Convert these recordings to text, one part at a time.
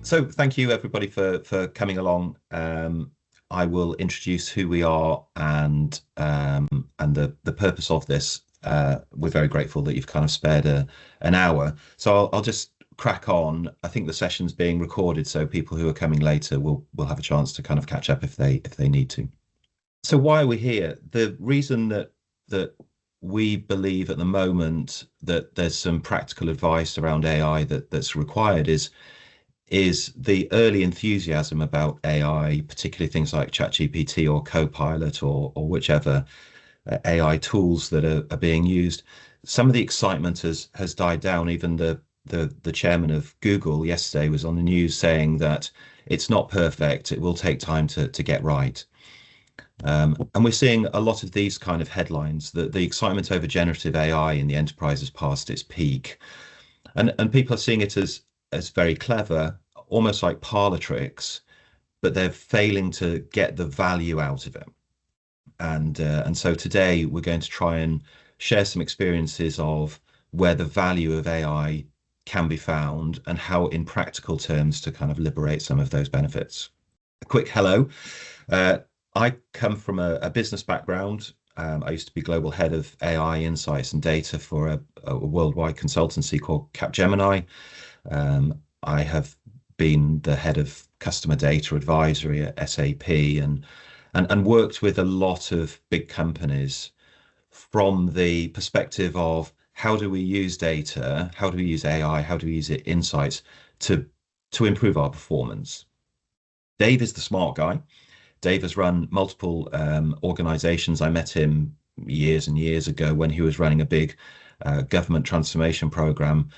So thank you everybody for coming along. I will introduce who we are and the purpose of this. We're very grateful that you've kind of spared an hour. So I'll just crack on. I think the session's being recorded, so people who are coming later will have a chance to kind of catch up if they need to. So why are we here? The reason that we believe at the moment that there's some practical advice around AI that's required is the early enthusiasm about AI, particularly things like ChatGPT or Copilot or whichever AI tools that are being used. Some of the excitement has died down. Even the chairman of Google yesterday was on the news saying that it's not perfect. It will take time to get right. And we're seeing a lot of these kind of headlines. The excitement over generative AI in the enterprise has passed its peak, and people are seeing it as very clever, almost like parlor tricks, but they're failing to get the value out of it. And so today we're going to try and share some experiences of where the value of AI can be found and how, in practical terms, to kind of liberate some of those benefits. A quick hello. I come from a business background. I used to be global head of AI insights and data for a worldwide consultancy called Capgemini. I have been the head of customer data advisory at SAP and worked with a lot of big companies from the perspective of how do we use data, how do we use AI, how do we use insights to improve our performance. Dave is the smart guy. Dave has run multiple organizations. I met him years and years ago when he was running a big government transformation program.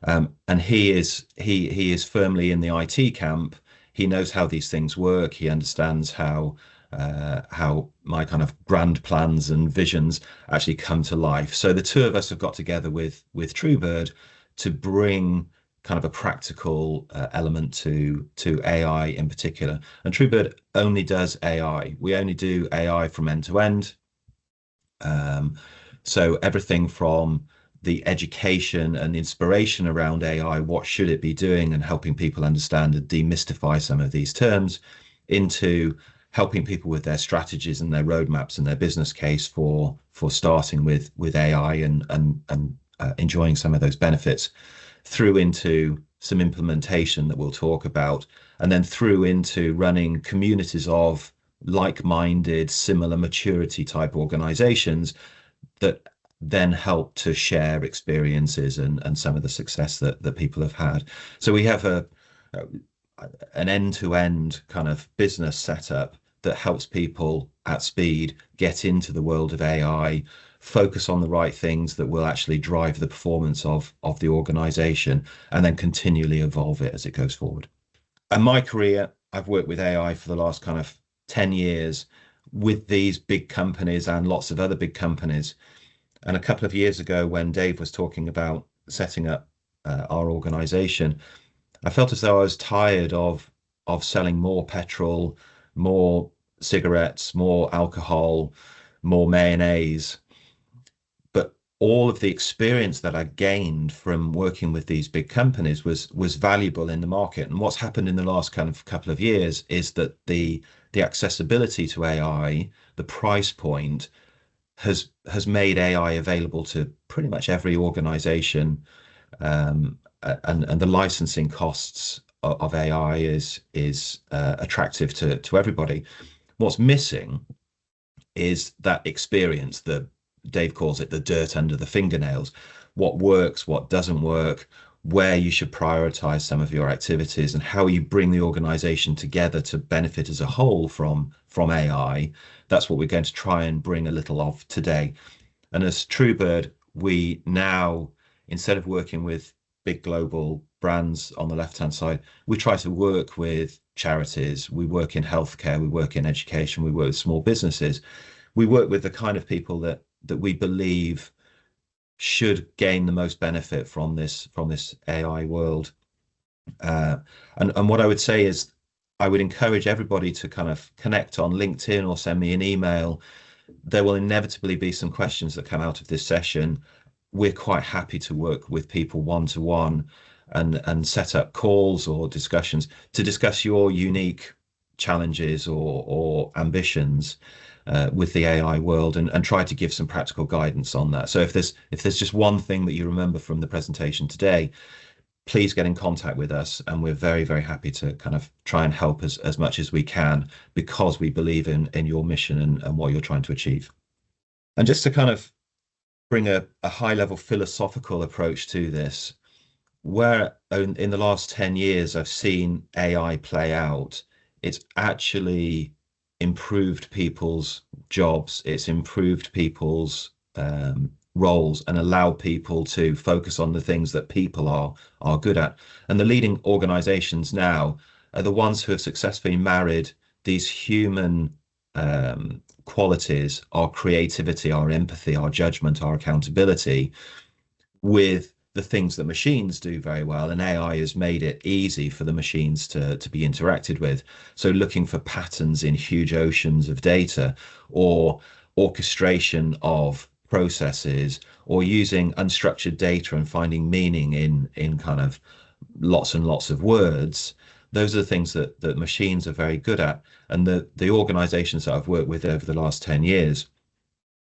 And he is firmly in the IT camp. He knows how these things work. He understands how my kind of grand plans and visions actually come to life. So the two of us have got together with TrueBird to bring kind of a practical element to AI in particular. And TrueBird only does AI. We only do AI from end to end. So everything from the education and inspiration around AI, what should it be doing, and helping people understand and demystify some of these terms, into helping people with their strategies and their roadmaps and their business case for starting with AI and enjoying some of those benefits, through into some implementation that we'll talk about, and then through into running communities of like-minded, similar maturity type organizations that then help to share experiences and some of the success that people have had. So we have an end-to-end kind of business setup that helps people at speed get into the world of AI, focus on the right things that will actually drive the performance of the organization, and then continually evolve it as it goes forward. And my career, I've worked with AI for the last kind of 10 years with these big companies and lots of other big companies. And a couple of years ago, when Dave was talking about setting up our organization, I felt as though I was tired of selling more petrol, more cigarettes, more alcohol, more mayonnaise. But all of the experience that I gained from working with these big companies was valuable in the market. And what's happened in the last kind of couple of years is that the accessibility to AI, the price point, has made AI available to pretty much every organization, and the licensing costs of AI is attractive to everybody. What's missing is that experience, Dave calls it the dirt under the fingernails, what works, what doesn't work, where you should prioritize some of your activities, and how you bring the organization together to benefit as a whole from AI. That's what we're going to try and bring a little of today. And as TrueBird, we now, instead of working with big global brands on the left-hand side, we try to work with charities. We work in healthcare, we work in education, we work with small businesses. We work with the kind of people that we believe should gain the most benefit from this AI world. And what I would say is, I would encourage everybody to kind of connect on LinkedIn or send me an email. There will inevitably be some questions that come out of this session. We're quite happy to work with people one-to-one and set up calls or discussions to discuss your unique challenges or ambitions with the AI world, and try to give some practical guidance on that. So if there's just one thing that you remember from the presentation today, please get in contact with us, and we're very, very happy to kind of try and help as much as we can, because we believe in your mission and what you're trying to achieve. And just to kind of bring a high level philosophical approach to this, where in the last 10 years I've seen AI play out, it's actually improved people's jobs, it's improved people's roles, and allowed people to focus on the things that people are good at. And the leading organizations now are the ones who have successfully married these human qualities, our creativity, our empathy, our judgment, our accountability, with the things that machines do very well, and AI has made it easy for the machines to be interacted with. So looking for patterns in huge oceans of data, or orchestration of processes, or using unstructured data and finding meaning in kind of lots and lots of words. Those are the things that machines are very good at. And the organizations that I've worked with over the last 10 years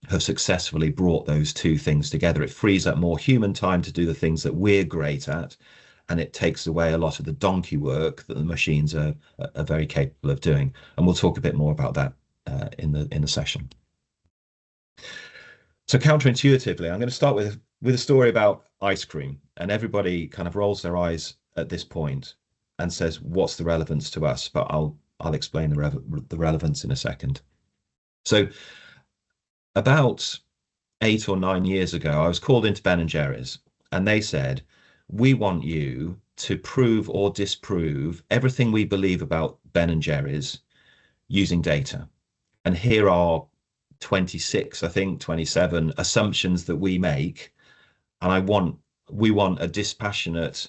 have successfully brought those two things together. It frees up more human time to do the things that we're great at, and it takes away a lot of the donkey work that the machines are very capable of doing. And we'll talk a bit more about that in the session. So counterintuitively, I'm going to start with a story about ice cream, and everybody kind of rolls their eyes at this point and says, what's the relevance to us? But I'll explain the relevance in a second. So about 8 or 9 years ago, I was called into Ben and Jerry's, and they said, we want you to prove or disprove everything we believe about Ben and Jerry's using data. And here are 26, I think 27 assumptions that we make. And we want a dispassionate,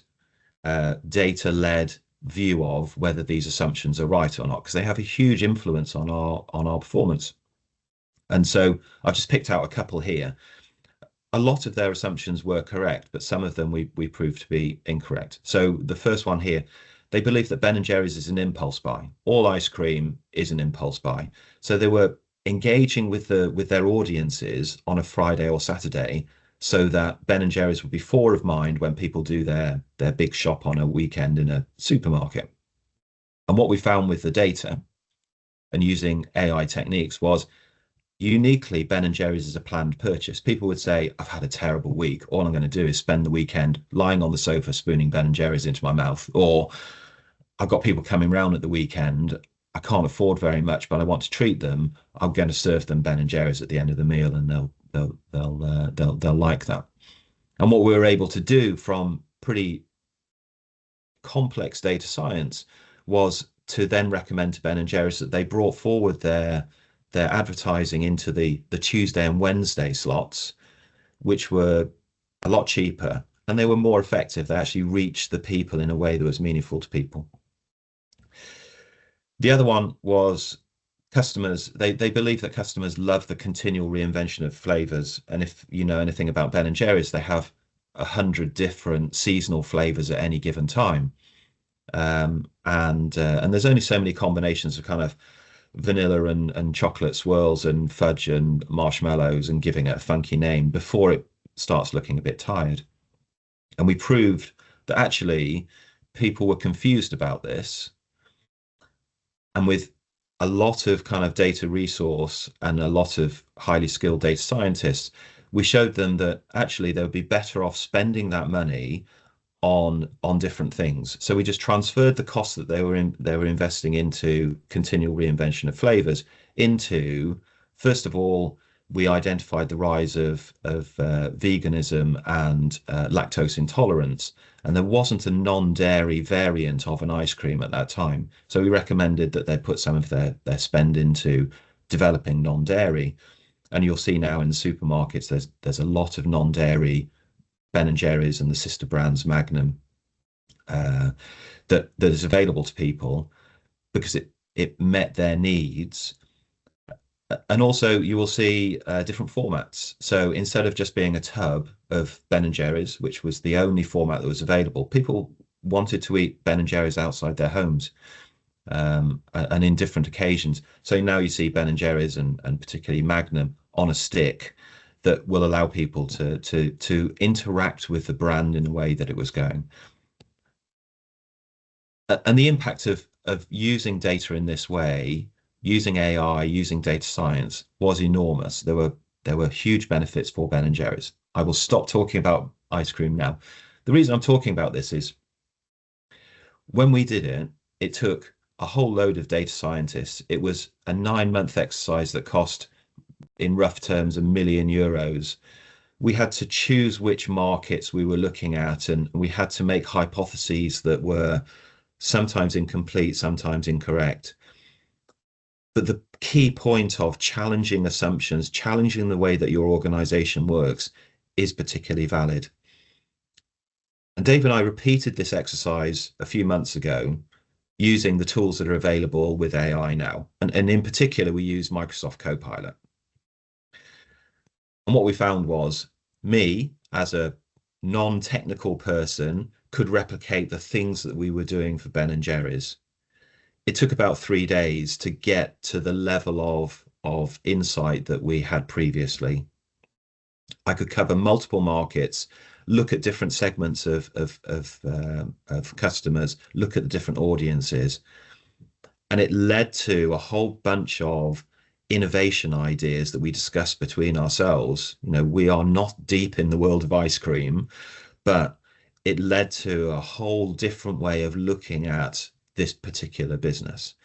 data-led view of whether these assumptions are right or not, because they have a huge influence on our performance. And so I've just picked out a couple here. A lot of their assumptions were correct, but some of them we proved to be incorrect. So the first one here, they believe that Ben and Jerry's is an impulse buy. All ice cream is an impulse buy. So they were engaging with their audiences on a Friday or Saturday, so that Ben and Jerry's would be fore of mind when people do their big shop on a weekend in a supermarket. And what we found with the data and using AI techniques was, uniquely, Ben and Jerry's is a planned purchase. People would say, I've had a terrible week. All I'm going to do is spend the weekend lying on the sofa spooning Ben and Jerry's into my mouth. Or I've got people coming round at the weekend. I can't afford very much, but I want to treat them. I'm going to serve them Ben and Jerry's at the end of the meal, and they'll like that. And what we were able to do from pretty complex data science was to then recommend to Ben and Jerry's that they brought forward their advertising into the Tuesday and Wednesday slots, which were a lot cheaper, and they were more effective. They actually reached the people in a way that was meaningful to people. The other one was customers. They believe that customers love the continual reinvention of flavors. And if you know anything about Ben and Jerry's, they have 100 different seasonal flavors at any given time. And there's only so many combinations of kind of vanilla and chocolate swirls and fudge and marshmallows and giving it a funky name before it starts looking a bit tired. And we proved that actually people were confused about this. And with a lot of kind of data resource and a lot of highly skilled data scientists, we showed them that actually they would be better off spending that money on different things. So we just transferred the cost that they were investing into continual reinvention of flavors into, first of all, we identified the rise of veganism and lactose intolerance, and there wasn't a non-dairy variant of an ice cream at that time. So we recommended that they put some of their spend into developing non-dairy. And you'll see now in the supermarkets, there's a lot of non-dairy Ben and Jerry's and the sister brands Magnum that is available to people, because it met their needs. And also you will see different formats. So instead of just being a tub of Ben and Jerry's, which was the only format that was available, people wanted to eat Ben and Jerry's outside their homes, and in different occasions. So now you see Ben and Jerry's and particularly Magnum on a stick that will allow people to interact with the brand in a way that it was going. And the impact of using data in this way, using AI, using data science, was enormous. There were huge benefits for Ben and Jerry's. I will stop talking about ice cream now. The reason I'm talking about this is when we did it, it took a whole load of data scientists. It was a 9-month exercise that cost, in rough terms, €1 million. We had to choose which markets we were looking at, and we had to make hypotheses that were sometimes incomplete, sometimes incorrect. But the key point of challenging assumptions, challenging the way that your organization works, is particularly valid. And Dave and I repeated this exercise a few months ago using the tools that are available with AI now. And in particular, we use Microsoft Copilot. And what we found was me, as a non-technical person, could replicate the things that we were doing for Ben and Jerry's. It took about 3 days to get to the level of insight that we had previously. I could cover multiple markets, look at different segments of customers, look at the different audiences, and it led to a whole bunch of innovation ideas that we discussed between ourselves. You know, we are not deep in the world of ice cream, but it led to a whole different way of looking at this particular business.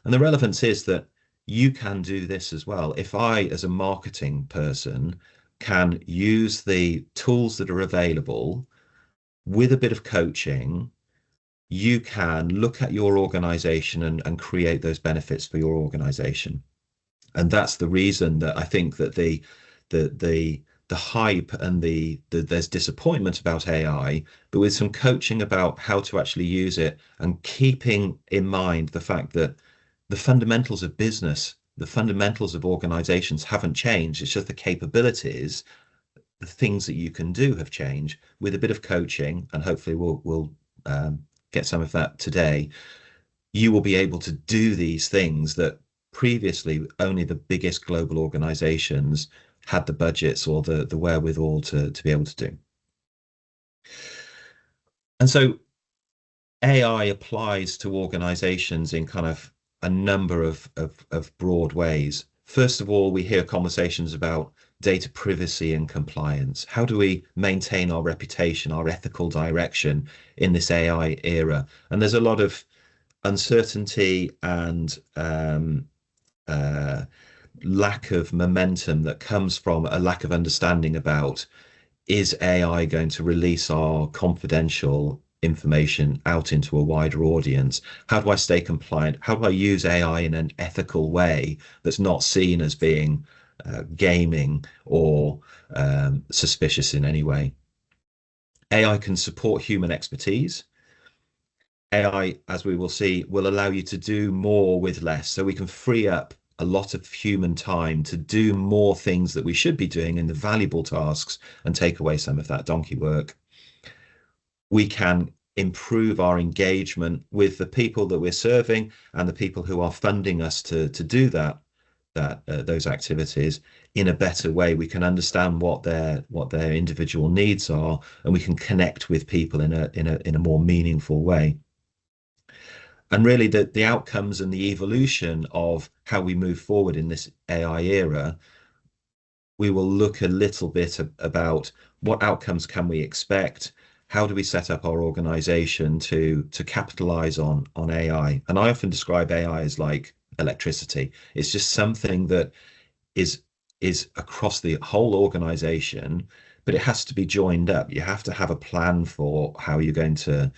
And the relevance is that you can do this as well. If I, as a marketing person, can use the tools that are available with a bit of coaching, you can look at your organization and create those benefits for your organization. And that's the reason that I think that the hype and there's disappointment about AI, but with some coaching about how to actually use it and keeping in mind the fact that the fundamentals of business, the fundamentals of organizations haven't changed. It's just the capabilities, the things that you can do have changed. With a bit of coaching, and hopefully we'll get some of that today, you will be able to do these things that previously only the biggest global organizations had the budgets or the wherewithal to be able to do. And so AI applies to organizations in kind of a number of broad ways. First of all, we hear conversations about data privacy and compliance. How do we maintain our reputation, our ethical direction in this AI era? And there's a lot of uncertainty and lack of momentum that comes from a lack of understanding about, is AI going to release our confidential information out into a wider audience? How do I stay compliant? How do I use AI in an ethical way that's not seen as being gaming or suspicious in any way? AI can support human expertise. AI, as we will see, will allow you to do more with less. So we can free up a lot of human time to do more things that we should be doing in the valuable tasks and take away some of that donkey work. We can improve our engagement with the people that we're serving and the people who are funding us to do those activities in a better way. We can understand what their individual needs are, and we can connect with people in a more meaningful way. And really the outcomes and the evolution of how we move forward in this AI era, we will look a little bit about what outcomes can we expect, how do we set up our organization to capitalize on AI. And I often describe AI as like electricity. It's just something that is across the whole organization, but it has to be joined up. You have to have a plan for how you're going to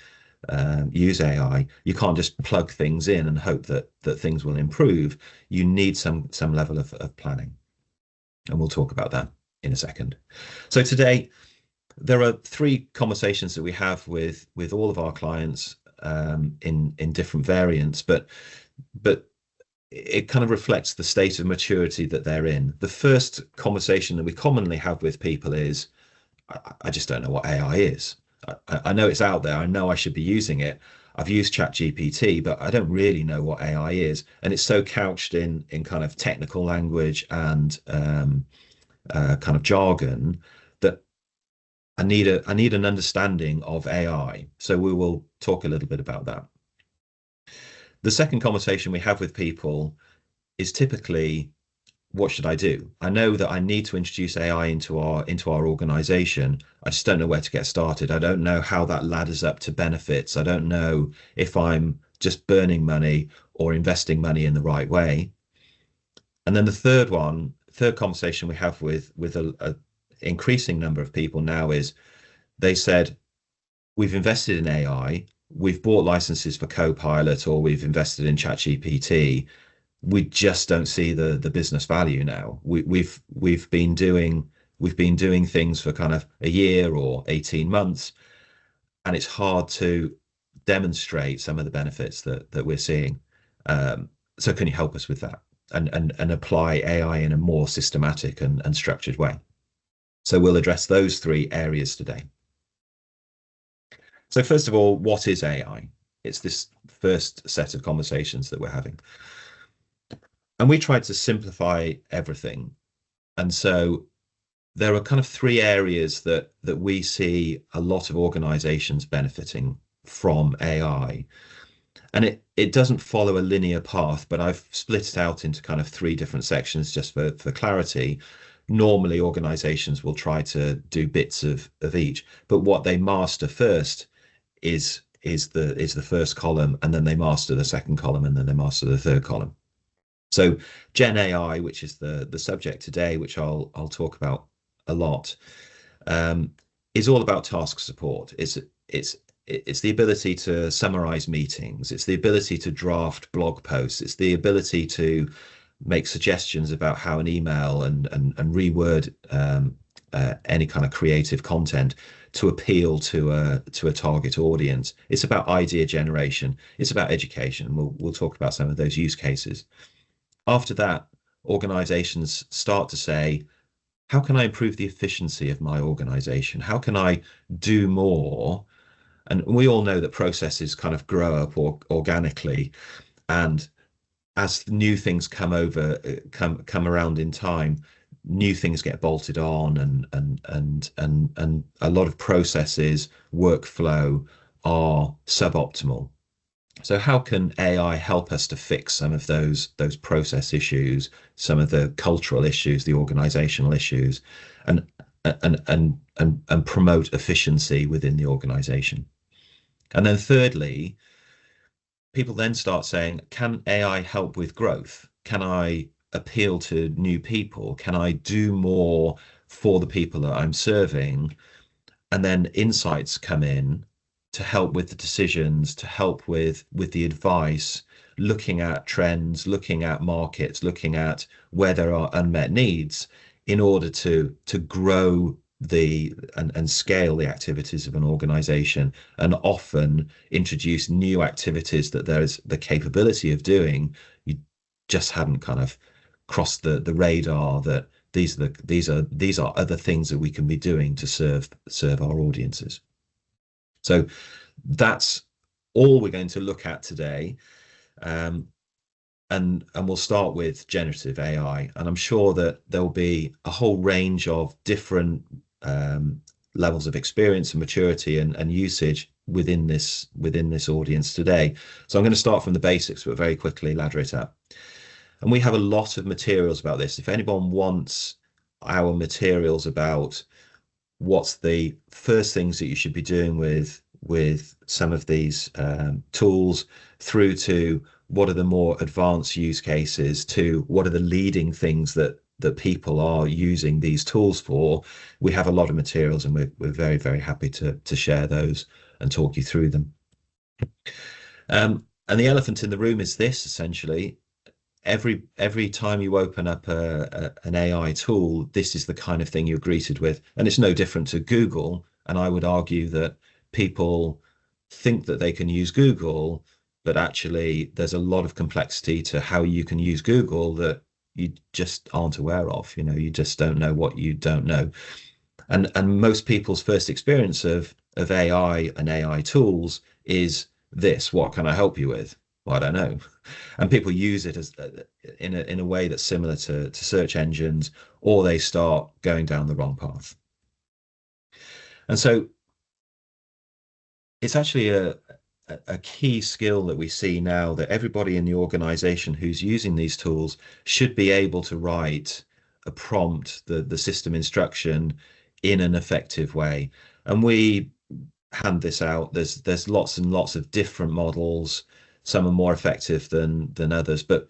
use AI. You can't just plug things in and hope that things will improve. You need some level of planning, and we'll talk about that in a second. So today there are 3 conversations that we have with all of our clients in different variants, but it kind of reflects the state of maturity that they're in. The first conversation that we commonly have with people is, I just don't know what AI is. I know it's out there. I know I should be using it. I've used ChatGPT, but I don't really know what AI is. And it's so couched in kind of technical language and kind of jargon that I need an understanding of AI. So we will talk a little bit about that. The second conversation we have with people is typically, what should I do? I know that I need to introduce AI into our organization. I just don't know where to get started. I don't know how that ladders up to benefits. I don't know if I'm just burning money or investing money in the right way. And then the third conversation we have with a increasing number of people now is, they said, we've invested in AI, we've bought licenses for Copilot, or we've invested in ChatGPT. We just don't see the business value now. We've been doing things for kind of a year or 18 months, and it's hard to demonstrate some of the benefits that we're seeing. So can you help us with that and apply AI in a more systematic and structured way? So we'll address those three areas today. So first of all, what is AI? It's this first set of conversations that we're having. And we tried to simplify everything. And so there are kind of three areas that we see a lot of organizations benefiting from AI. And it doesn't follow a linear path, but I've split it out into kind of three different sections just for clarity. Normally, organizations will try to do bits of each, but what they master first is the first column, and then they master the second column, and then they master the third column. So GenAI, which is the subject today, which I'll talk about a lot, is all about task support. It's the ability to summarize meetings. It's the ability to draft blog posts. It's the ability to make suggestions about how an email and reword any kind of creative content to appeal to a target audience. It's about idea generation. It's about education. We'll talk about some of those use cases. After that, organizations start to say, how can I improve the efficiency of my organization? How can I do more? And we all know that processes kind of grow up organically, and as new things come around in time, new things get bolted on, and a lot of processes, workflow are suboptimal. So how can AI help us to fix some of those process issues, some of the cultural issues, the organizational issues, and promote efficiency within the organization? And then thirdly, people then start saying, can AI help with growth? Can I appeal to new people? Can I do more for the people that I'm serving? And then insights come in to help with the decisions, to help with the advice, looking at trends, looking at markets, looking at where there are unmet needs in order to grow and scale the activities of an organization, and often introduce new activities that there's the capability of doing. You just hadn't kind of crossed the radar that these are other things that we can be doing to serve our audiences. So that's all we're going to look at today. And we'll start with generative AI. And I'm sure that there'll be a whole range of different levels of experience and maturity and usage within this audience today. So I'm going to start from the basics, but very quickly ladder it up. And we have a lot of materials about this. If anyone wants our materials about what's the first things that you should be doing with some of these tools, through to what are the more advanced use cases, to what are the leading things that people are using these tools for, we have a lot of materials, and we're very, very happy to share those and talk you through them. And the elephant in the room is this: essentially, every time you open up an AI tool, this is the kind of thing you're greeted with. And it's no different to Google. And I would argue that people think that they can use Google but actually there's a lot of complexity to how you can use Google that you just aren't aware of. You just don't know what you don't know. And most people's first experience of AI and AI tools is this: what can I help you with? Well, I don't know. And people use it as in a way that's similar to search engines, or they start going down the wrong path. And so it's actually a key skill that we see now, that everybody in the organization who's using these tools should be able to write a prompt, the system instruction, in an effective way. And we hand this out. There's lots and lots of different models. Some are more effective than others, but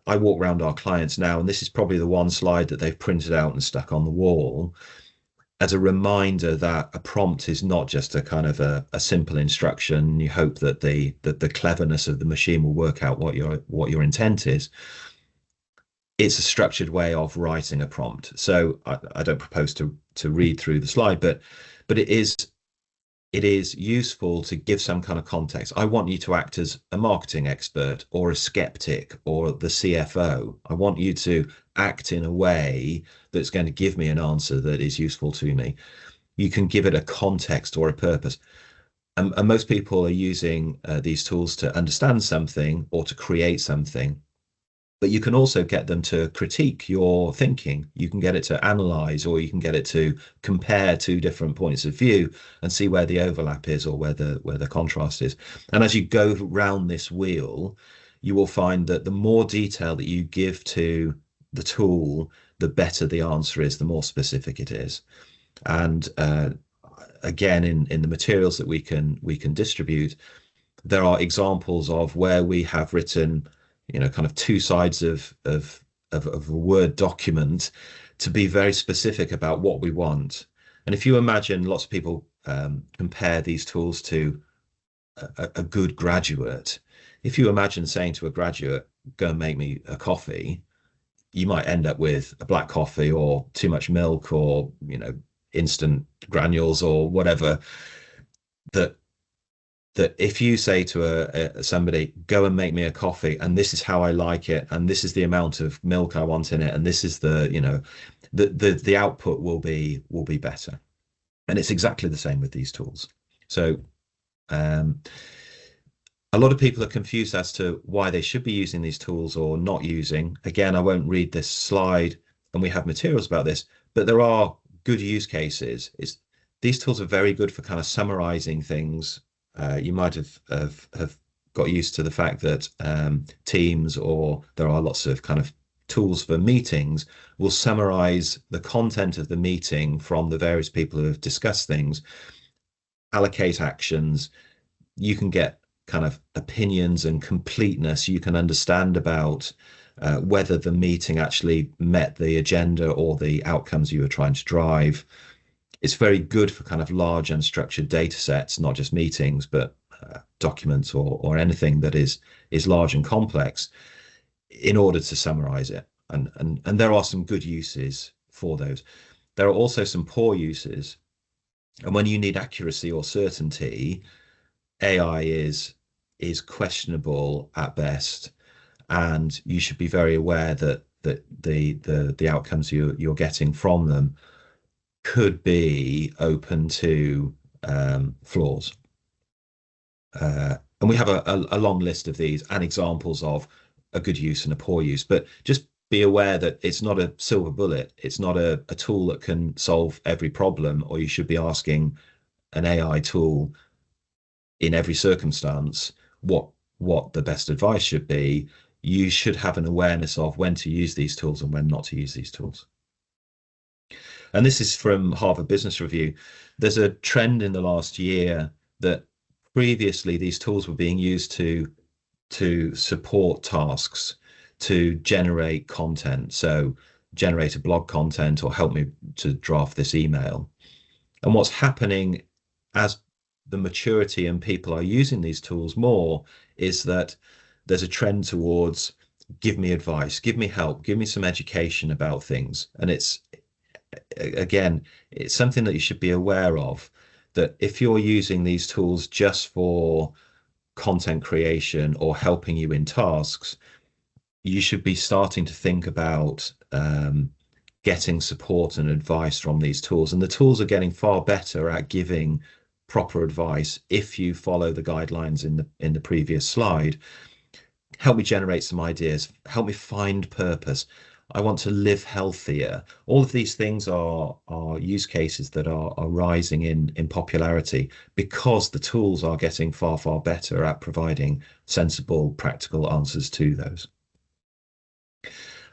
I walk around our clients now, and this is probably the one slide that they've printed out and stuck on the wall as a reminder that a prompt is not just a kind of a simple instruction. You hope that the cleverness of the machine will work out what your intent is. It's a structured way of writing a prompt. So I don't propose to read through the slide, but it is useful to give some kind of context. I want you to act as a marketing expert or a skeptic or the CFO. I want you to act in a way that's going to give me an answer that is useful to me. You can give it a context or a purpose. And most people are using these tools to understand something or to create something. But you can also get them to critique your thinking. You can get it to analyze, or you can get it to compare two different points of view and see where the overlap is or where the contrast is. And as you go round this wheel, you will find that the more detail that you give to the tool, the better the answer is, the more specific it is. And again, in the materials that we can distribute, there are examples of where we have written kind of two sides of a Word document to be very specific about what we want. And if you imagine, lots of people compare these tools to a good graduate. If you imagine saying to a graduate, go and make me a coffee, you might end up with a black coffee or too much milk or instant granules or whatever. That if you say to somebody, go and make me a coffee, and this is how I like it, and this is the amount of milk I want in it, and this is the output will be better. And it's exactly the same with these tools. So a lot of people are confused as to why they should be using these tools or not using. Again, I won't read this slide, and we have materials about this, but there are good use cases. These tools are very good for kind of summarizing things. You might have got used to the fact that Teams, or there are lots of kind of tools for meetings, will summarize the content of the meeting from the various people who have discussed things, allocate actions. You can get kind of opinions and completeness. You can understand about whether the meeting actually met the agenda or the outcomes you were trying to drive. It's very good for kind of large unstructured data sets, not just meetings, but documents or anything that is large and complex, in order to summarize it. And there are some good uses for those. There are also some poor uses. And when you need accuracy or certainty, AI is questionable at best, and you should be very aware that the outcomes you're getting from them could be open to flaws. And we have a long list of these and examples of a good use and a poor use, but just be aware that it's not a silver bullet. It's not a tool that can solve every problem, or you should be asking an AI tool in every circumstance what the best advice should be. You should have an awareness of when to use these tools and when not to use these tools. And this is from Harvard Business Review. There's a trend in the last year that previously these tools were being used to support tasks, to generate content. So generate a blog content or help me to draft this email. And what's happening as the maturity and people are using these tools more is that there's a trend towards give me advice, give me help, give me some education about things. And it's something that you should be aware of, that if you're using these tools just for content creation or helping you in tasks, you should be starting to think about getting support and advice from these tools. And the tools are getting far better at giving proper advice if you follow the guidelines in the previous slide. Help me generate some ideas, help me find purpose. I want to live healthier. All of these things are use cases that are rising in popularity because the tools are getting far, far better at providing sensible, practical answers to those.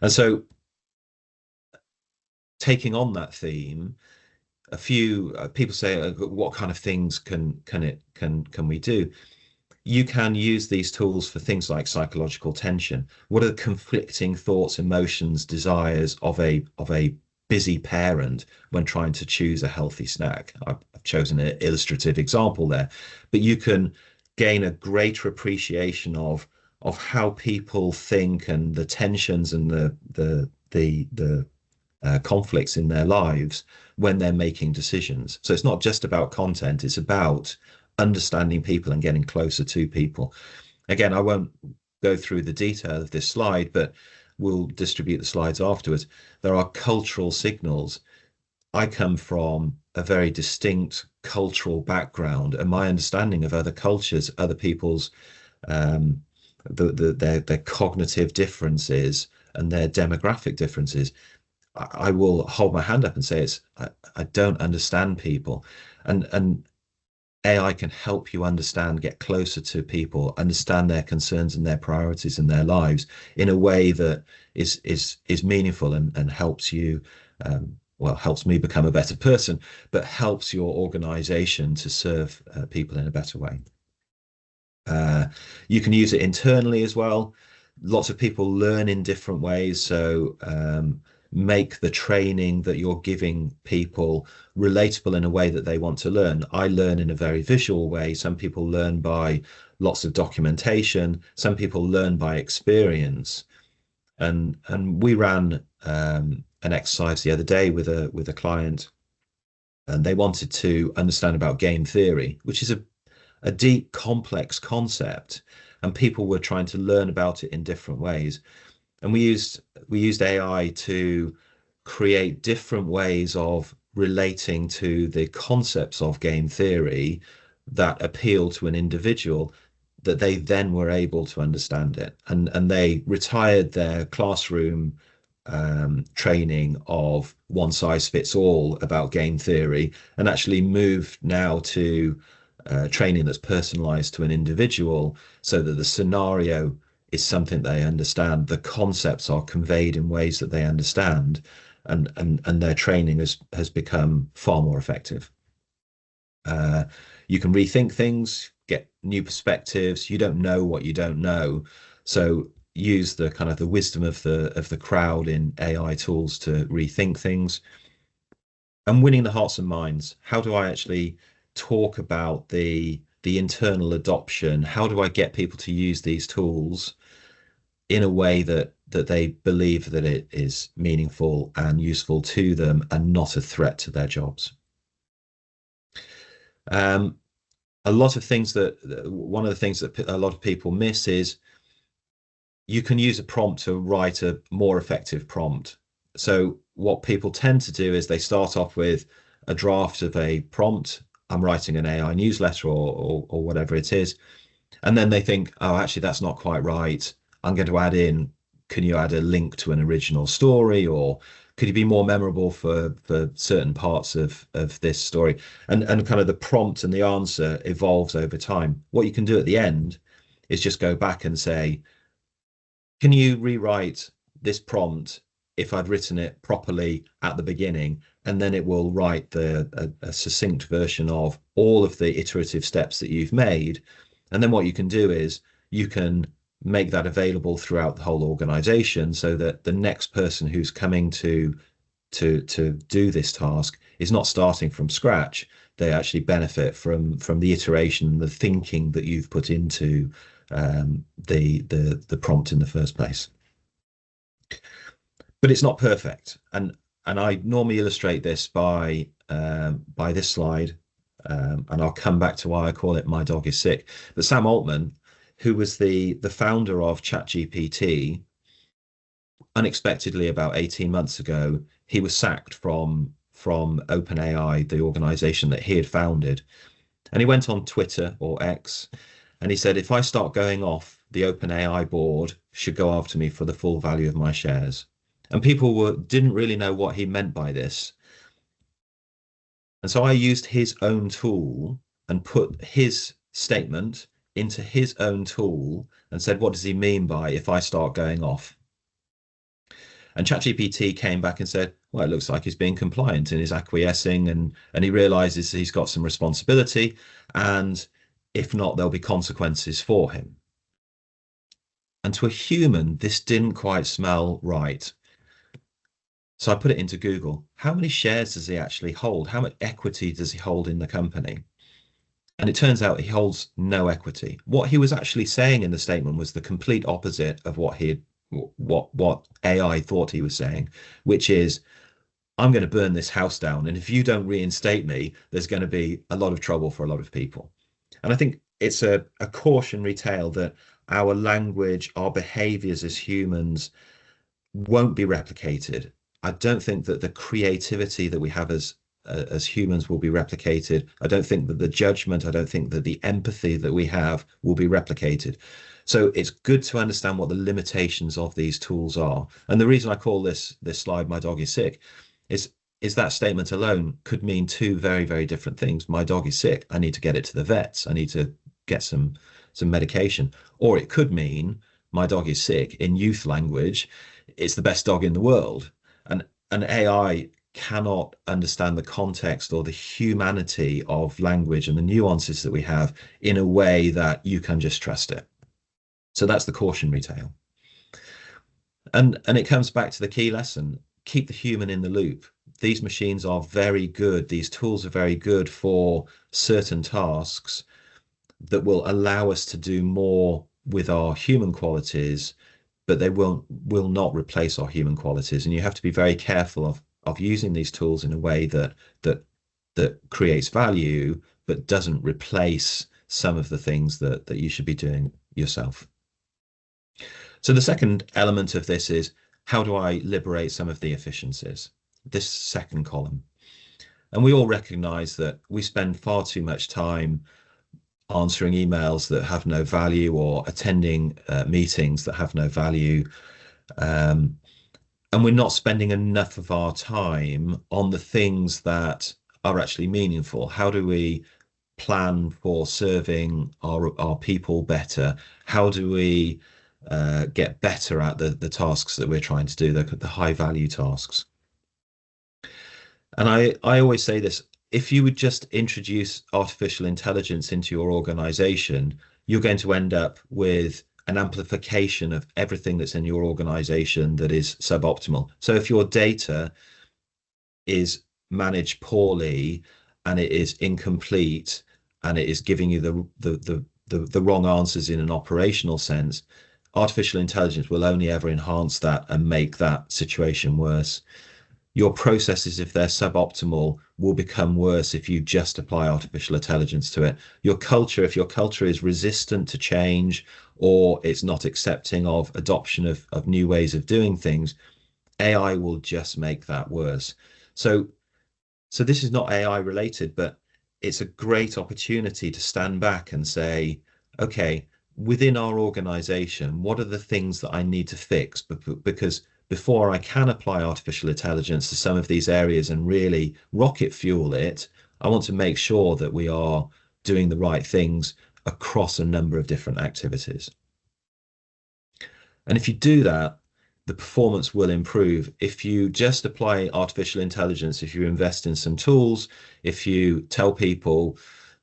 And so taking on that theme, a few people say, what kind of things can we do? You can use these tools for things like psychological tension. What are the conflicting thoughts, emotions, desires of a busy parent when trying to choose a healthy snack? I've chosen an illustrative example there, but you can gain a greater appreciation of how people think and the tensions and the conflicts in their lives when they're making decisions. So it's not just about content, it's about understanding people and getting closer to people. Again, I won't go through the detail of this slide, but we'll distribute the slides afterwards. There are cultural signals. I come from a very distinct cultural background, and my understanding of other cultures, other people's their cognitive differences and their demographic differences, I will hold my hand up and say I don't understand people, and AI can help you understand, get closer to people, understand their concerns and their priorities in their lives in a way that is meaningful and helps you, well, helps me become a better person, but helps your organization to serve people in a better way. You can use it internally as well. Lots of people learn in different ways, so make the training that you're giving people relatable in a way that they want to learn. I learn in a very visual way. Some people learn by lots of documentation. Some people learn by experience. And we ran an exercise the other day with a client, and they wanted to understand about game theory, which is a deep, complex concept, and people were trying to learn about it in different ways. And we used AI to create different ways of relating to the concepts of game theory that appeal to an individual, that they then were able to understand it. And they retired their classroom training of one size fits all about game theory and actually moved now to training that's personalized to an individual, so that the scenario is something they understand, the concepts are conveyed in ways that they understand, and their training has become far more effective. You can rethink things, get new perspectives. You don't know what you don't know, so use the kind of the wisdom of the crowd in AI tools to rethink things. And winning the hearts and minds. How do I actually talk about the internal adoption? How do I get people to use these tools in a way that they believe that it is meaningful and useful to them and not a threat to their jobs? A lot of things one of the things that a lot of people miss is you can use a prompt to write a more effective prompt. So what people tend to do is they start off with a draft of a prompt. I'm writing an AI newsletter or whatever it is. And then they think, oh, actually, that's not quite right. I'm going to add in, can you add a link to an original story, or could you be more memorable for certain parts of this story? And kind of the prompt and the answer evolves over time. What you can do at the end is just go back and say, can you rewrite this prompt if I'd written it properly at the beginning? And then it will write a succinct version of all of the iterative steps that you've made. And then what you can do is you can make that available throughout the whole organization, so that the next person who's coming to do this task is not starting from scratch. They actually benefit from the iteration, the thinking that you've put into the prompt in the first place. But it's not perfect, and I normally illustrate this by this slide. And I'll come back to why I call it My Dog is Sick. But Sam Altman, who was the founder of ChatGPT, unexpectedly about 18 months ago, he was sacked from OpenAI, the organization that he had founded. And he went on Twitter, or X, and he said, if I start going off, the OpenAI board should go after me for the full value of my shares. And people didn't really know what he meant by this. And so I used his own tool and put his statement into his own tool and said, what does he mean by if I start going off? And ChatGPT came back and said, well, it looks like he's being compliant and he's acquiescing, and he realizes he's got some responsibility. And if not, there'll be consequences for him. And to a human, this didn't quite smell right. So I put it into Google. How many shares does he actually hold? How much equity does he hold in the company? And it turns out he holds no equity. What he was actually saying in the statement was the complete opposite of what AI thought he was saying, which is, I'm going to burn this house down, and if you don't reinstate me, there's going to be a lot of trouble for a lot of people. And I think it's a cautionary tale that our language, our behaviors as humans won't be replicated. I don't think that the creativity that we have as humans will be replicated. I don't think that the judgment, I don't think that the empathy that we have will be replicated. So it's good to understand what the limitations of these tools are. And the reason I call this slide "My Dog is Sick" is that statement alone could mean two very, very different things. My dog is sick. I need to get it to the vets. I need to get some medication. Or it could mean my dog is sick in youth language. It's the best dog in the world. And an AI cannot understand the context or the humanity of language and the nuances that we have in a way that you can just trust it. So that's the cautionary tale. And it comes back to the key lesson: keep the human in the loop. These machines are very good. These tools are very good for certain tasks that will allow us to do more with our human qualities, but they will not replace our human qualities. And you have to be very careful of using these tools in a way that creates value, but doesn't replace some of the things that you should be doing yourself. So the second element of this is, how do I liberate some of the efficiencies? This second column. And we all recognize that we spend far too much time answering emails that have no value, or attending meetings that have no value. And we're not spending enough of our time on the things that are actually meaningful. How do we plan for serving our people better? How do we get better at the tasks that we're trying to do, the high value tasks? And I always say this: if you would just introduce artificial intelligence into your organization, you're going to end up with an amplification of everything that's in your organization that is suboptimal. So if your data is managed poorly and it is incomplete and it is giving you the wrong answers in an operational sense, artificial intelligence will only ever enhance that and make that situation worse. Your processes, if they're suboptimal, will become worse if you just apply artificial intelligence to it. Your culture, if your culture is resistant to change, or it's not accepting of adoption of new ways of doing things, AI will just make that worse. So this is not AI related, but it's a great opportunity to stand back and say, okay, within our organization, what are the things that I need to fix? Because before I can apply artificial intelligence to some of these areas and really rocket fuel it, I want to make sure that we are doing the right things across a number of different activities. And if you do that, the performance will improve. If you just apply artificial intelligence, if you invest in some tools, if you tell people,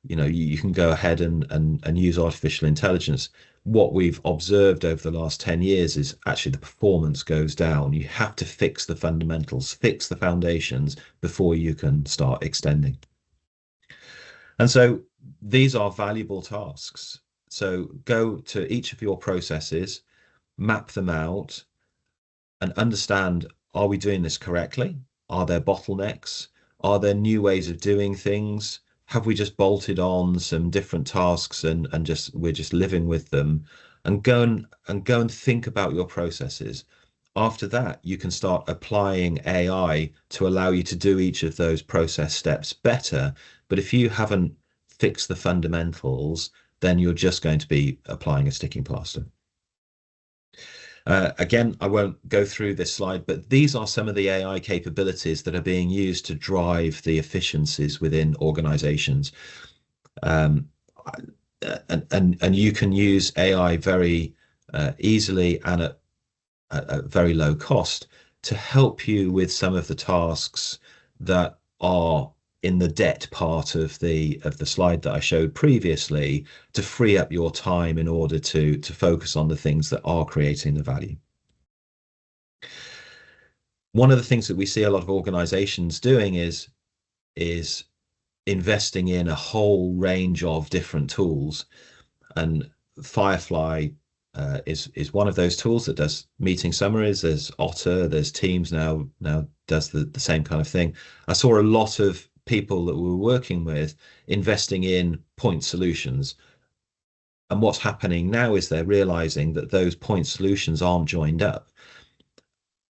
you can go ahead and use artificial intelligence, what we've observed over the last 10 years is actually the performance goes down. You have to fix the fundamentals, fix the foundations before you can start extending. And so these are valuable tasks. So go to each of your processes, map them out, and understand, are we doing this correctly? Are there bottlenecks? Are there new ways of doing things? have we just bolted on some different tasks and just we're just living with them? And go and think about your processes. After that, you can start applying AI to allow you to do each of those process steps better. But if you haven't fixed the fundamentals, then you're just going to be applying a sticking plaster. Again, I won't go through this slide, but these are some of the AI capabilities that are being used to drive the efficiencies within organizations. Um, and you can use AI very easily and at very low cost to help you with some of the tasks that are in the debt part of the slide that I showed previously, to free up your time in order to focus on the things that are creating the value. One of the things that we see a lot of organizations doing is investing in a whole range of different tools, and Firefly is one of those tools that does meeting summaries. There's Otter, there's Teams now does the same kind of thing. I saw a lot of people that we were working with investing in point solutions. And what's happening now is they're realizing that those point solutions aren't joined up.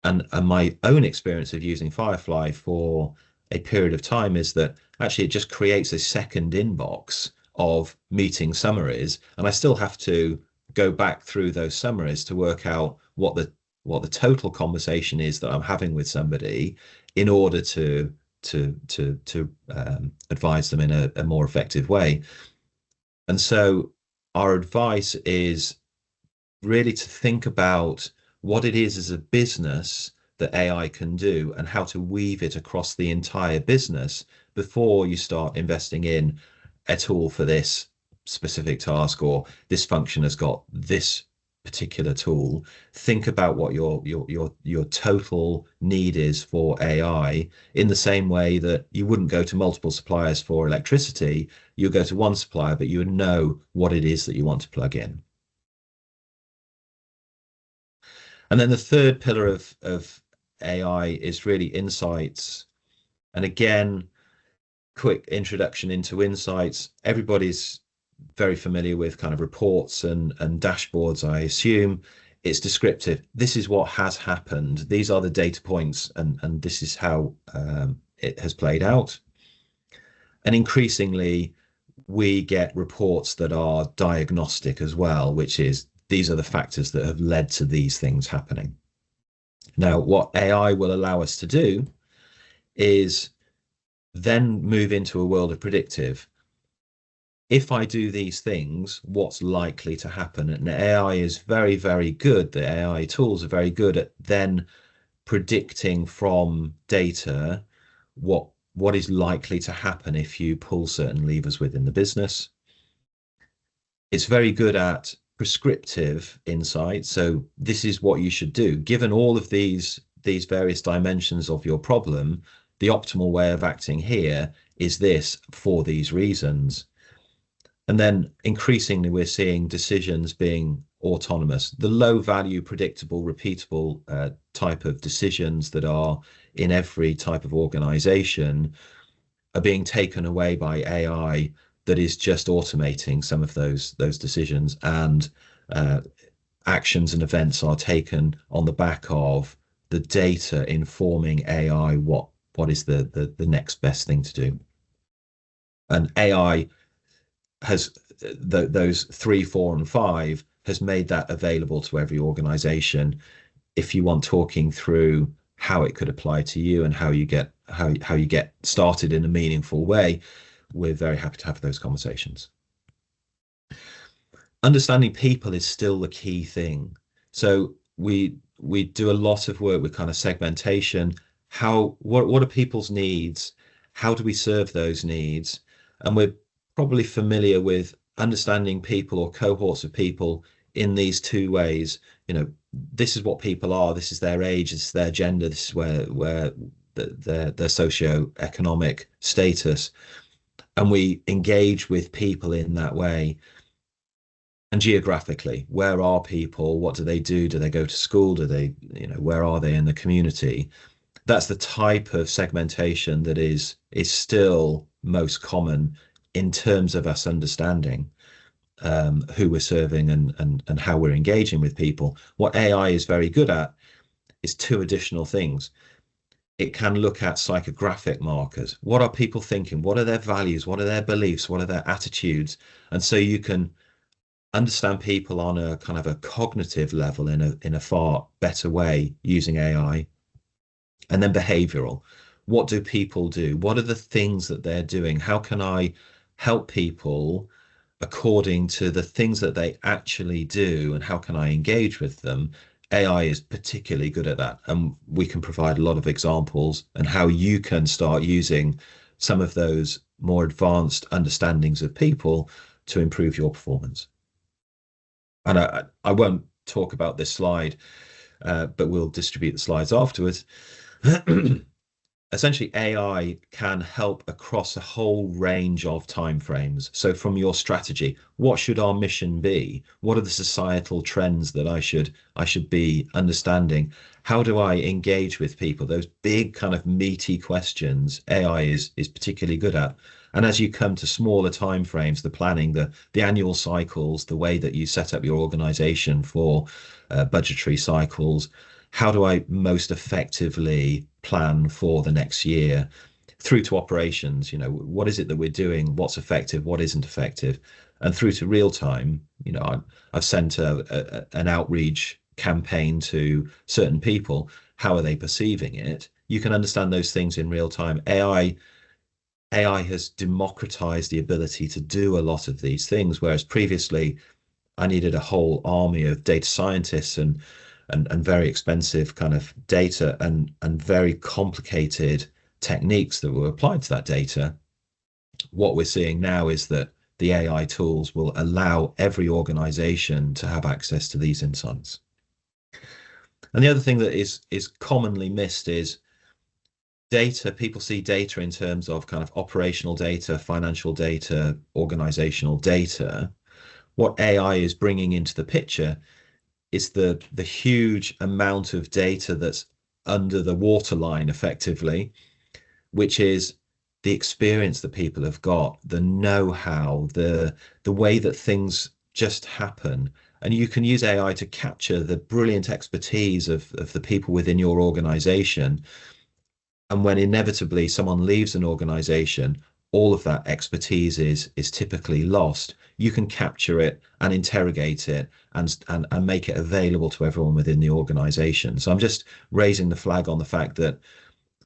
And my own experience of using Firefly for a period of time is that actually it just creates a second inbox of meeting summaries, and I still have to go back through those summaries to work out what the total conversation is that I'm having with somebody in order to advise them in a more effective way. And so our advice is really to think about what it is as a business that AI can do and how to weave it across the entire business before you start investing in a tool for this specific task, or this function has got this particular tool. Think about what your total need is for AI, in the same way that you wouldn't go to multiple suppliers for electricity. You go to one supplier, but you would know what it is that you want to plug in. And then the third pillar of AI is really insights. And again, quick introduction into insights. Everybody's very familiar with kind of reports and dashboards, I assume. It's descriptive. This is what has happened. These are the data points, and this is how it has played out. And increasingly, we get reports that are diagnostic as well, which is these are the factors that have led to these things happening. Now, what AI will allow us to do is then move into a world of predictive. If I do these things, what's likely to happen? And AI is very, very good. The AI tools are very good at then predicting from data what is likely to happen if you pull certain levers within the business. It's very good at prescriptive insight. So this is what you should do. Given all of these various dimensions of your problem, the optimal way of acting here is this for these reasons. And then increasingly, we're seeing decisions being autonomous. The low value, predictable, repeatable type of decisions that are in every type of organization are being taken away by AI that is just automating some of those decisions, and actions and events are taken on the back of the data informing AI what is the next best thing to do. And AI has those 3, 4, and 5 has made that available to every organization. If you want talking through how it could apply to you and how you get started in a meaningful way, we're very happy to have those conversations. Understanding people is still the key thing. So we do a lot of work with kind of segmentation. What are people's needs? How do we serve those needs? And we're probably familiar with understanding people or cohorts of people in these two ways. This is what people are. This is their age. This is their gender. This is where their socio-economic status. And we engage with people in that way. And geographically, where are people? What do they do? Do they go to school? Do they, where are they in the community? That's the type of segmentation that is still most common in terms of us understanding who we're serving and how we're engaging with people. What AI is very good at is two additional things. It can look at psychographic markers. What are people thinking? What are their values? What are their beliefs? What are their attitudes? And so you can understand people on a kind of a cognitive level in a far better way using AI. And then behavioral. What do people do? What are the things that they're doing? How can I help people according to the things that they actually do, and how can I engage with them? AI is particularly good at that, and we can provide a lot of examples and how you can start using some of those more advanced understandings of people to improve your performance. And I won't talk about this slide, but we'll distribute the slides afterwards. Essentially, AI can help across a whole range of timeframes. So from your strategy, what should our mission be? What are the societal trends that I should be understanding? How do I engage with people? Those big kind of meaty questions AI is particularly good at. And as you come to smaller timeframes, the planning, the annual cycles, the way that you set up your organization for budgetary cycles, how do I most effectively plan for the next year, through to operations? What is it that we're doing? What's effective? What isn't effective? And through to real time, I've sent an outreach campaign to certain people. How are they perceiving it? You can understand those things in real time. AI has democratized the ability to do a lot of these things, whereas previously I needed a whole army of data scientists and very expensive kind of data and very complicated techniques that were applied to that data. What we're seeing now is that the AI tools will allow every organization to have access to these insights. And the other thing that is commonly missed is data. People see data in terms of kind of operational data, financial data, organizational data. What AI is bringing into the picture is the huge amount of data that's under the waterline, effectively, which is the experience that people have got, the know-how, the way that things just happen. And you can use AI to capture the brilliant expertise of the people within your organization. And when inevitably someone leaves an organization, all of that expertise is typically lost. You can capture it and interrogate it and make it available to everyone within the organization. So I'm just raising the flag on the fact that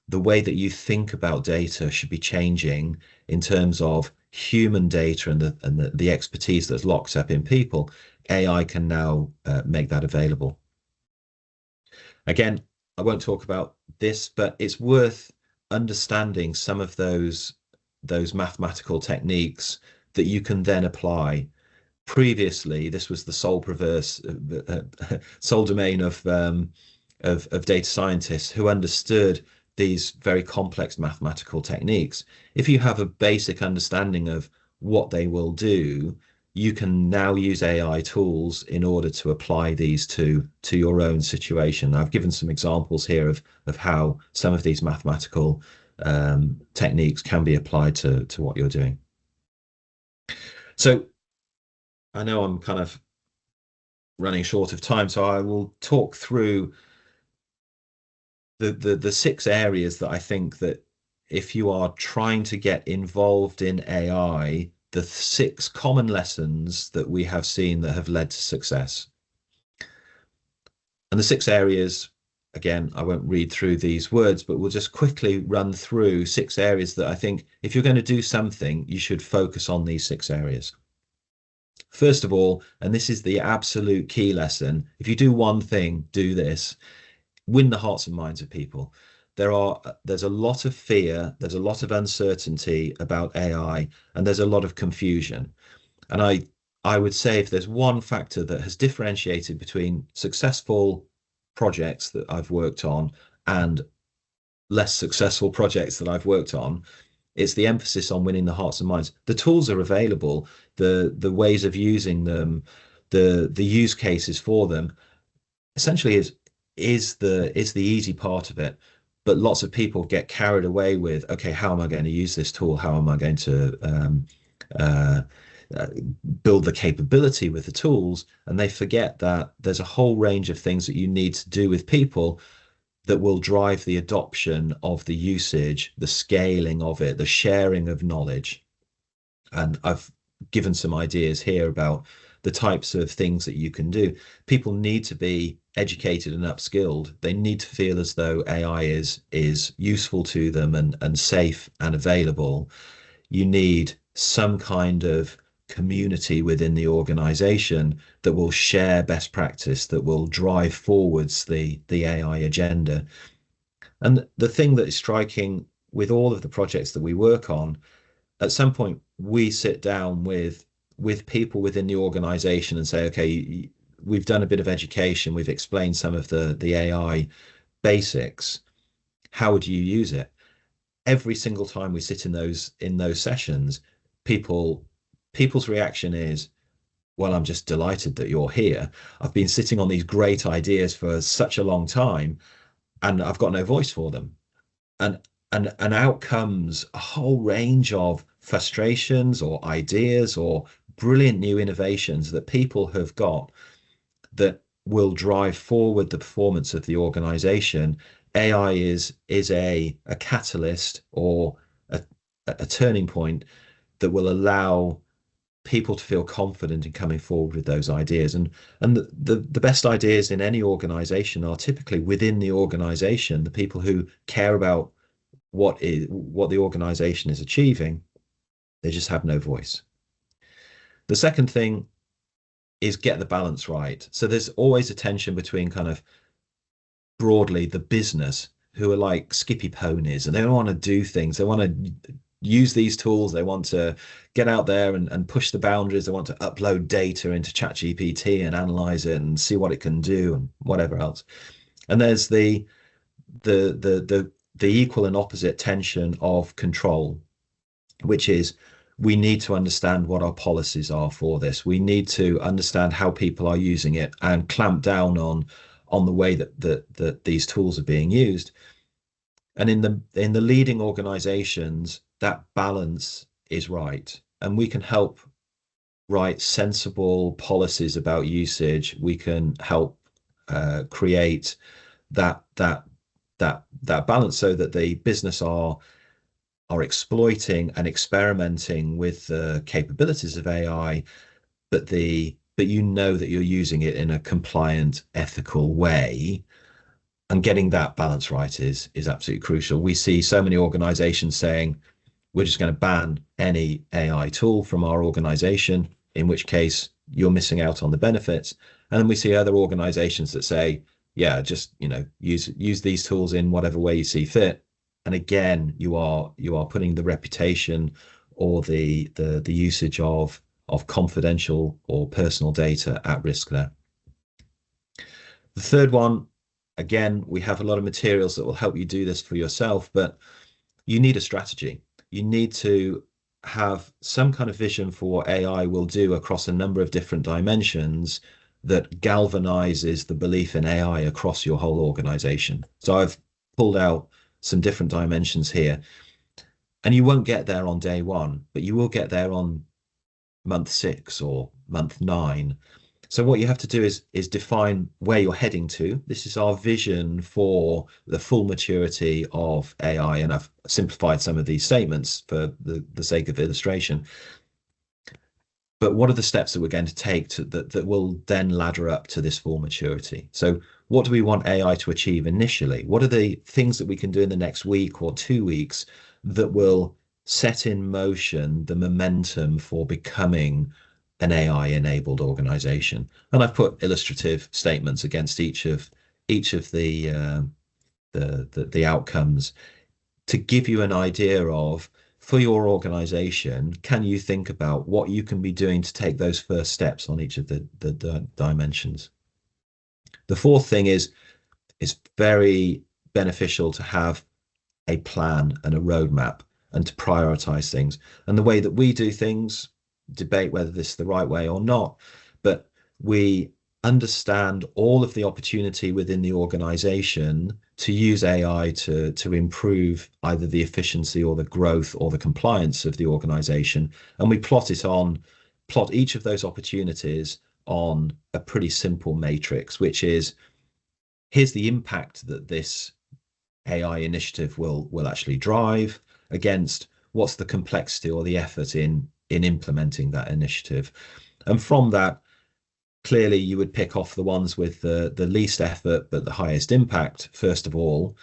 the way that you think about data should be changing in terms of human data and the expertise that's locked up in people. AI can now make that available. Again, I won't talk about this, but it's worth understanding some of those mathematical techniques that you can then apply. Previously, this was the sole domain of data scientists who understood these very complex mathematical techniques. If you have a basic understanding of what they will do, you can now use AI tools in order to apply these to your own situation. I've given some examples here of how some of these mathematical techniques can be applied to what you're doing. So I know I'm kind of running short of time, so I will talk through the 6 areas that I think that if you are trying to get involved in AI, the 6 common lessons that we have seen that have led to success. And the 6 areas, again, I won't read through these words, but we'll just quickly run through 6 areas that I think if you're going to do something, you should focus on these 6 areas. First of all, and this is the absolute key lesson, if you do one thing, do this: win the hearts and minds of people. There's a lot of fear, there's a lot of uncertainty about AI, and there's a lot of confusion. And I would say if there's one factor that has differentiated between successful projects that I've worked on and less successful projects that I've worked on, it's the emphasis on winning the hearts and minds. The tools are available, the ways of using them, the use cases for them, essentially is the easy part of it. But lots of people get carried away with, okay, how am I going to use this tool? How am I going to uh, uh, build the capability with the tools, and they forget that there's a whole range of things that you need to do with people that will drive the adoption of the usage, the scaling of it, the sharing of knowledge. And I've given some ideas here about the types of things that you can do. People need to be educated and upskilled. They need to feel as though AI is useful to them and safe and available. You need some kind of community within the organization that will share best practice, that will drive forwards the AI agenda. And the thing that is striking with all of the projects that we work on, at some point we sit down with people within the organization and say, okay, we've done a bit of education, we've explained some of the AI basics. How would you use it? Every single time we sit in those sessions, people's reaction is, well, I'm just delighted that you're here. I've been sitting on these great ideas for such a long time, and I've got no voice for them. And out comes a whole range of frustrations or ideas or brilliant new innovations that people have got that will drive forward the performance of the organization. AI is a catalyst or a turning point that will allow people to feel confident in coming forward with those ideas. And the best ideas in any organization are typically within the organization, the people who care about what the organization is achieving. They just have no voice. The second thing is get the balance right. So there's always a tension between kind of broadly the business, who are like skippy ponies and they want to do things. They want to use these tools. They want to get out there and push the boundaries. They want to upload data into ChatGPT and analyze it and see what it can do and whatever else. And there's the equal and opposite tension of control, which is we need to understand what our policies are for this. We need to understand how people are using it and clamp down on the way that these tools are being used. And in the leading organizations, that balance is right. And we can help write sensible policies about usage. We can help create that balance so that the business are exploiting and experimenting with the capabilities of AI, but you know that you're using it in a compliant, ethical way. And getting that balance right is absolutely crucial. We see so many organizations saying, we're just going to ban any AI tool from our organization, in which case you're missing out on the benefits. And then we see other organizations that say, yeah, just use these tools in whatever way you see fit. And again, you are putting the reputation or the usage of confidential or personal data at risk there. The third one, again, we have a lot of materials that will help you do this for yourself, but you need a strategy. You need to have some kind of vision for what AI will do across a number of different dimensions that galvanizes the belief in AI across your whole organization. So I've pulled out some different dimensions here, and you won't get there on day one, but you will get there on month 6 or month 9. So what you have to do is define where you're heading to. This is our vision for the full maturity of AI, and I've simplified some of these statements for the sake of illustration. But what are the steps that we're going to take that will then ladder up to this full maturity? So what do we want AI to achieve initially? What are the things that we can do in the next week or 2 weeks that will set in motion the momentum for becoming an AI-enabled organization? And I've put illustrative statements against each of the outcomes to give you an idea of, for your organization, can you think about what you can be doing to take those first steps on each of the dimensions? The fourth thing is it's very beneficial to have a plan and a roadmap and to prioritize things. And the way that we do things, debate whether this is the right way or not, but we understand all of the opportunity within the organization to use AI to improve either the efficiency or the growth or the compliance of the organization. And we plot each of those opportunities on a pretty simple matrix, which is, here's the impact that this AI initiative will actually drive against what's the complexity or the effort in implementing that initiative. And from that, clearly you would pick off the ones with the least effort but the highest impact first of all,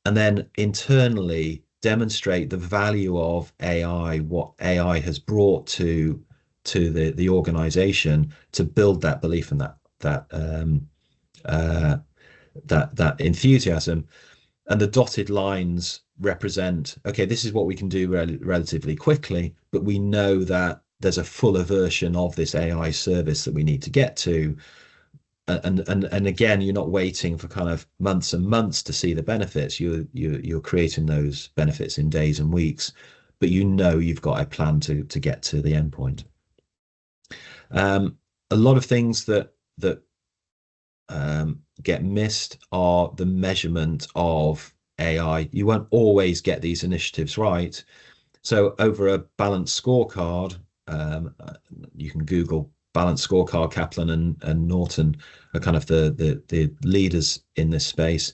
and then internally demonstrate the value of AI, what AI has brought to the organization to build that belief and that enthusiasm. And the dotted lines represent, okay, this is what we can do relatively quickly, but we know that there's a fuller version of this AI service that we need to get to. And again, you're not waiting for kind of months and months to see the benefits. You're creating those benefits in days and weeks, but you know you've got a plan to get to the end point. A lot of things that get missed are the measurement of AI. You won't always get these initiatives right. So over a balanced scorecard, you can Google balanced scorecard. Kaplan and Norton are kind of the leaders in this space.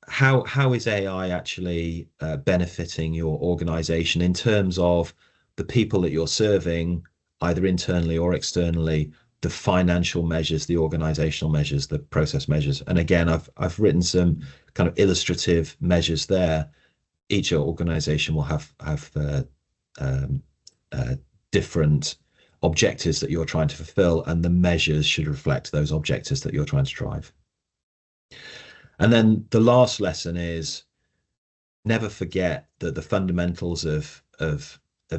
How is AI actually benefiting your organization in terms of the people that you're serving, either internally or externally, the financial measures, the organizational measures, the process measures? And again, I've written some kind of illustrative measures there. Each organization will have different objectives that you're trying to fulfill, and the measures should reflect those objectives that you're trying to drive. And then the last lesson is, never forget that the fundamentals of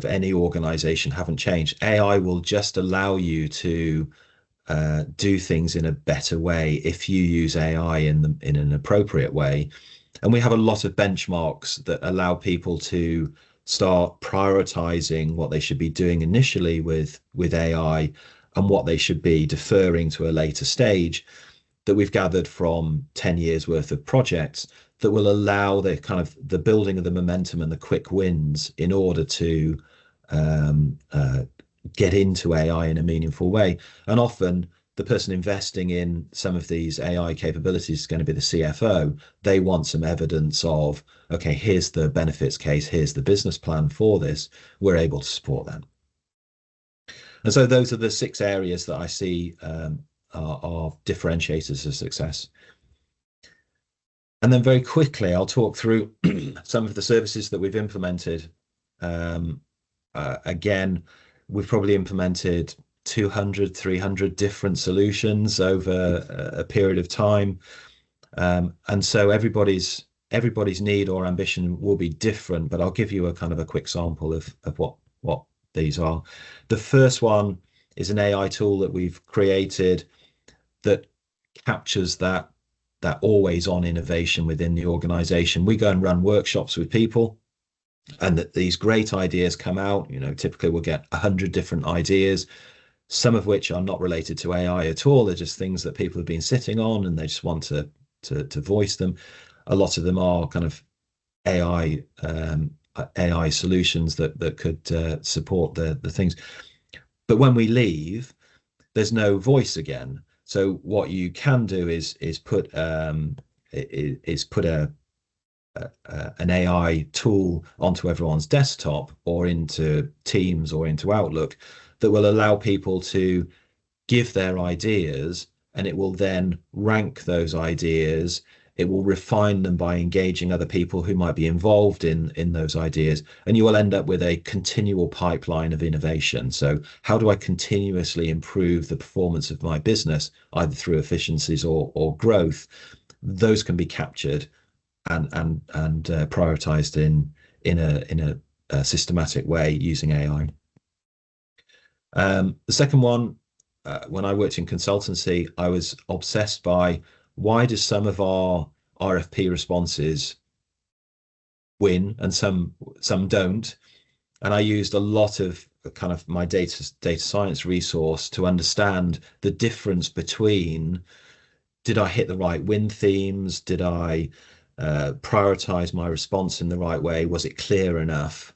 any organization haven't changed. AI will just allow you to do things in a better way if you use AI in an appropriate way. And we have a lot of benchmarks that allow people to start prioritizing what they should be doing initially with AI and what they should be deferring to a later stage, that we've gathered from 10 years worth of projects that will allow the kind of the building of the momentum and the quick wins in order to get into AI in a meaningful way. And often the person investing in some of these AI capabilities is going to be the CFO. They want some evidence of, okay, here's the benefits case, here's the business plan for this. We're able to support that. And so those are the 6 areas that I see are differentiators of success. And then very quickly, I'll talk through some of the services that we've implemented. Again, we've probably implemented 200, 300 different solutions over a period of time. And so everybody's need or ambition will be different, but I'll give you a kind of a quick sample of what these are. The first one is an AI tool that we've created that captures that always on innovation within the organization. We go and run workshops with people, and that these great ideas come out. Typically we'll get 100 different ideas, some of which are not related to AI at all. They're just things that people have been sitting on and they just want to voice them. A lot of them are kind of AI solutions that could support the things. But when we leave, there's no voice again. So what you can do is put an AI tool onto everyone's desktop or into Teams or into Outlook that will allow people to give their ideas, and it will then rank those ideas. It will refine them by engaging other people who might be involved in those ideas, and you will end up with a continual pipeline of innovation. So how do I continuously improve the performance of my business, either through efficiencies or growth? Those can be captured and prioritized in a systematic way using AI. The second one, when I worked in consultancy, I was obsessed by, why do some of our RFP responses win and some don't? And I used a lot of kind of my data science resource to understand the difference between did I hit the right win themes? Did I prioritize my response in the right way? Was it clear enough?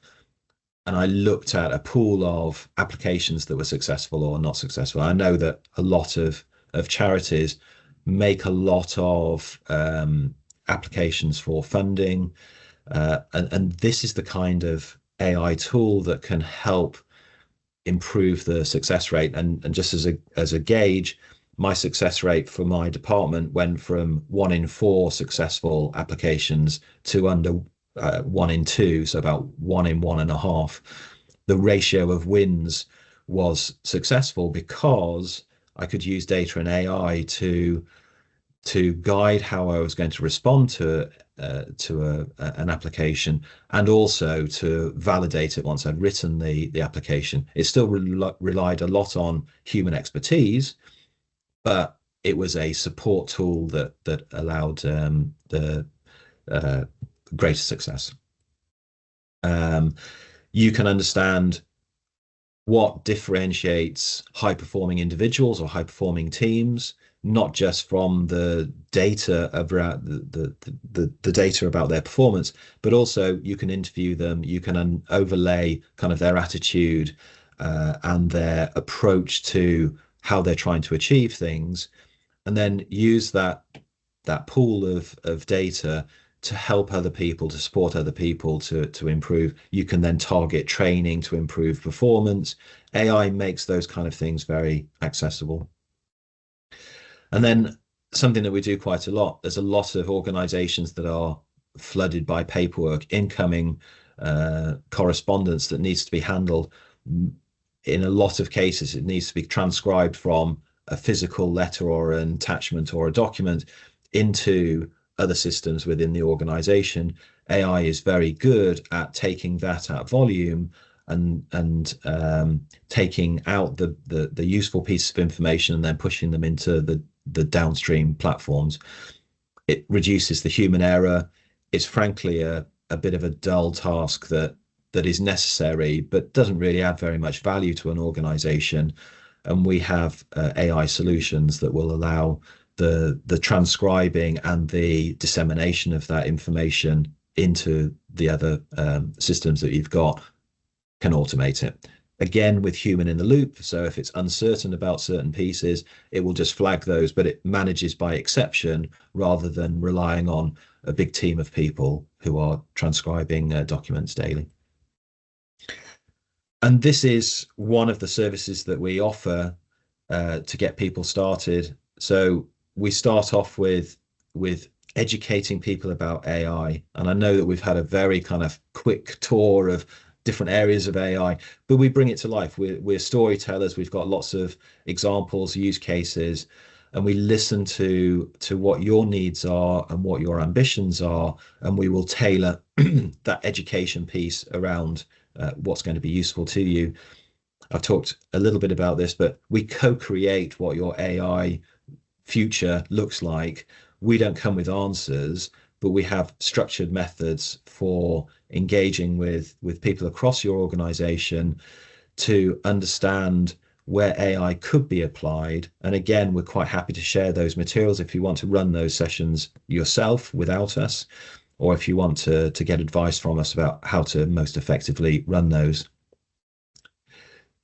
And I looked at a pool of applications that were successful or not successful. I know that a lot of charities make a lot of applications for funding, and this is the kind of AI tool that can help improve the success rate. And just as a gauge, my success rate for my department went from 1 in 4 successful applications to under 1 in 2, so about 1 in 1.5. The ratio of wins was successful because I could use data and AI to guide how I was going to respond to an application, and also to validate it once I'd written the application. It still relied a lot on human expertise, but it was a support tool that allowed the greater success. You can understand what differentiates high performing individuals or high performing teams, not just from the data about the data about their performance, but also you can interview them, you can overlay kind of their attitude and their approach to how they're trying to achieve things, and then use that pool of data to help other people, to support other people to improve. You can then target training to improve performance. AI makes those kind of things very accessible. And then something that we do quite a lot, there's a lot of organizations that are flooded by paperwork, incoming correspondence that needs to be handled. In a lot of cases, it needs to be transcribed from a physical letter or an attachment or a document into other systems within the organization. AI is very good at taking that at volume and taking out the useful pieces of information and then pushing them into the downstream platforms. It reduces the human error. It's frankly a bit of a dull task that is necessary, but doesn't really add very much value to an organization. And we have AI solutions that will allow the transcribing and the dissemination of that information into the other systems that you've got, can automate it. Again, with human in the loop. So if it's uncertain about certain pieces, it will just flag those, but it manages by exception rather than relying on a big team of people who are transcribing documents daily. And this is one of the services that we offer to get people started. So we start off with educating people about AI. And I know that we've had a very kind of quick tour of different areas of AI, but we bring it to life. We're storytellers. We've got lots of examples, use cases, and we listen to what your needs are and what your ambitions are, and we will tailor that education piece around what's going to be useful to you. I've talked a little bit about this, but we co-create what your AI future looks like. We don't come with answers, but we have structured methods for engaging with people across your organization to understand where AI could be applied. And again, we're quite happy to share those materials if you want to run those sessions yourself without us, or if you want to get advice from us about how to most effectively run those.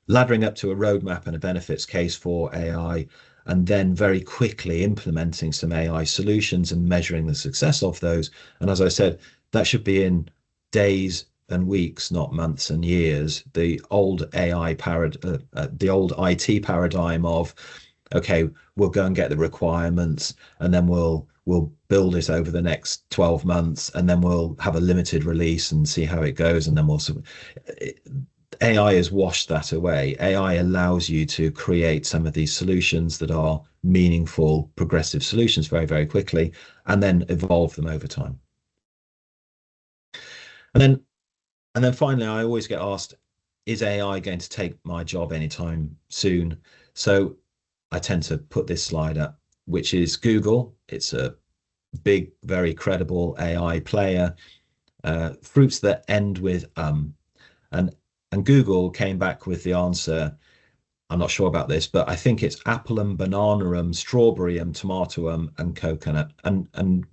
Laddering up to a roadmap and a benefits case for AI, and then very quickly implementing some AI solutions and measuring the success of those. And as I said, that should be in days and weeks, not months and years. The old the old IT paradigm of, okay, we'll go and get the requirements, and then we'll build it over the next 12 months, and then we'll have a limited release and see how it goes, and then AI has washed that away. AI allows you to create some of these solutions that are meaningful, progressive solutions very, very quickly, and then evolve them over time. And then finally, I always get asked, is AI going to take my job anytime soon? So I tend to put this slide up, which is Google. It's a big, very credible AI player. Fruits that end with and Google came back with the answer, I'm not sure about this, but I think it's apple banana strawberry tomato and coconut, and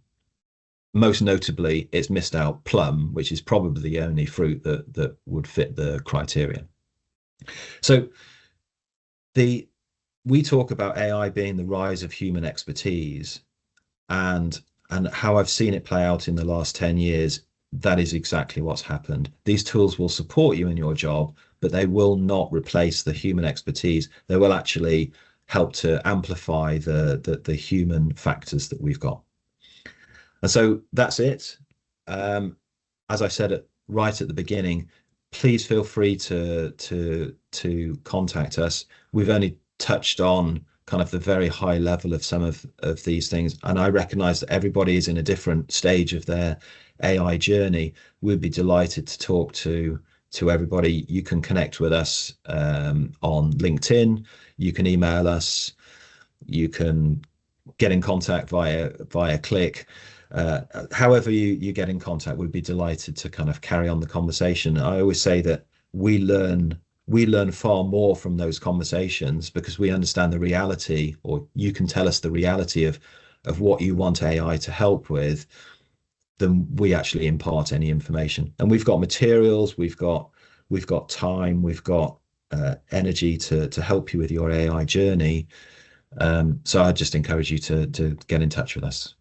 most notably, it's missed out plum, which is probably the only fruit that would fit the criteria. So we talk about AI being the rise of human expertise, and how I've seen it play out in the last 10 years. That is exactly what's happened. These tools will support you in your job, but they will not replace the human expertise. They will actually help to amplify the human factors that we've got. And so that's it. As I said right at the beginning, please feel free to contact us. We've only touched on kind of the very high level of some of these things, and I recognize that everybody is in a different stage of their AI journey. We'd be delighted to talk to everybody. You can connect with us on LinkedIn. You can email us. You can get in contact via Qlic. However you get in contact, we'd be delighted to kind of carry on the conversation. I always say that we learn far more from those conversations because we understand the reality, or you can tell us the reality of what you want AI to help with, than we actually impart any information. And we've got materials, we've got time, we've got energy to help you with your AI journey. So I just encourage you to get in touch with us.